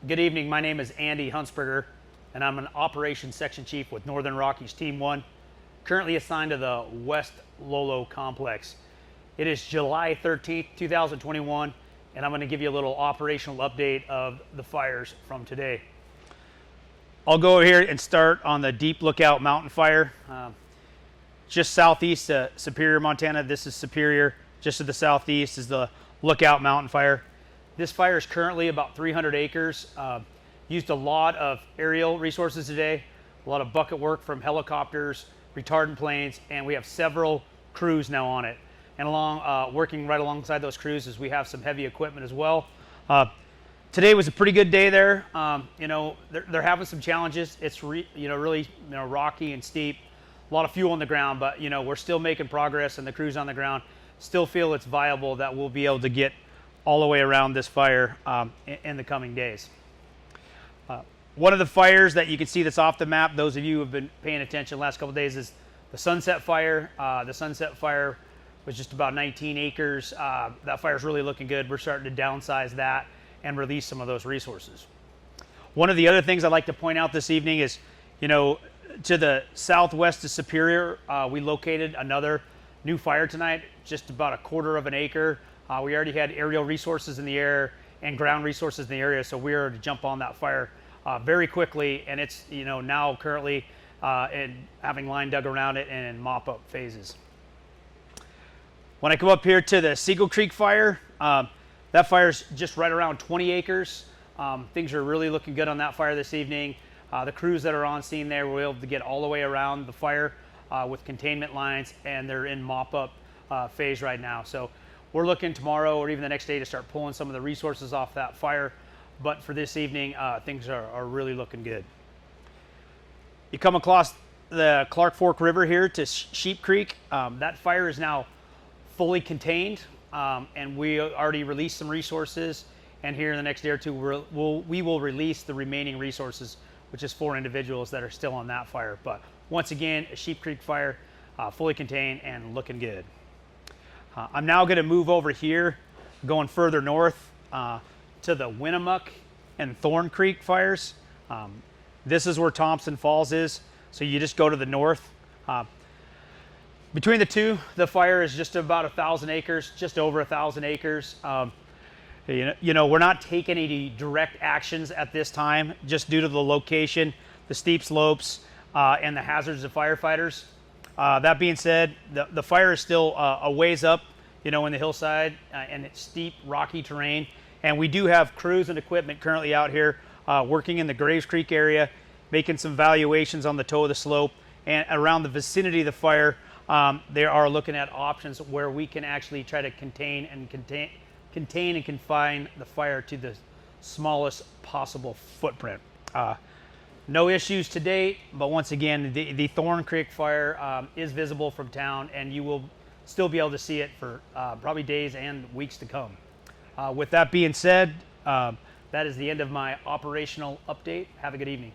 Good evening. My name is Andy Huntsberger, and I'm an Operations Section Chief with Northern Rockies Team 1, currently assigned to the West Lolo Complex. It is July 13th, 2021, and I'm going to give you a little operational update of the fires from today. I'll go here and start on the Deep Lookout Mountain Fire. Just southeast of Superior, Montana. This is Superior. Just to the southeast is the Lookout Mountain Fire. This fire is currently about 300 acres. Used a lot of aerial resources today, a lot of bucket work from helicopters, retardant planes, and we have several crews now on it. And working right alongside those crews is we have some heavy equipment as well. Today was a pretty good day there. They're having some challenges. It's really rocky and steep. A lot of fuel on the ground, but we're still making progress, and the crews on the ground still feel it's viable that we'll be able to get all the way around this fire in the coming days. One of the fires that you can see that's off the map, those of you who have been paying attention the last couple of days, is the Sunset Fire. The Sunset Fire was just about 19 acres. That fire is really looking good. We're starting to downsize that and release some of those resources. One of the other things I'd like to point out this evening is, to the southwest of Superior, we located another new fire tonight, just about 1/4 of an acre. We already had aerial resources in the air and ground resources in the area, so we were to jump on that fire very quickly, and it's now currently and having line dug around it and in mop-up phases. When I come up here to the Seagull Creek fire, that fire's just right around 20 acres. Things are really looking good on that fire this evening. The crews that are on scene there were able to get all the way around the fire with containment lines, and they're in mop-up phase right now. So we're looking tomorrow or even the next day to start pulling some of the resources off that fire. But for this evening, things are really looking good. You come across the Clark Fork River here to Sheep Creek. That fire is now fully contained, and we already released some resources. And here in the next day or two, we will release the remaining resources, which is 4 individuals that are still on that fire. But once again, a Sheep Creek fire, fully contained and looking good. I'm now going to move over here, going further north to the Winnemuck and Thorn Creek fires. This is where Thompson Falls is, so you just go to the north. Between the two, the fire is just about 1,000 acres, just over 1,000 acres. We're not taking any direct actions at this time, just due to the location, the steep slopes, and the hazards of firefighters. That being said, the fire is still a ways up, in the hillside, and it's steep, rocky terrain. And we do have crews and equipment currently out here working in the Graves Creek area, making some valuations on the toe of the slope, and around the vicinity of the fire. They are looking at options where we can actually try to contain and confine the fire to the smallest possible footprint. No issues to date, but once again, the Thorn Creek fire is visible from town, and you will still be able to see it for probably days and weeks to come. With that being said, that is the end of my operational update. Have a good evening.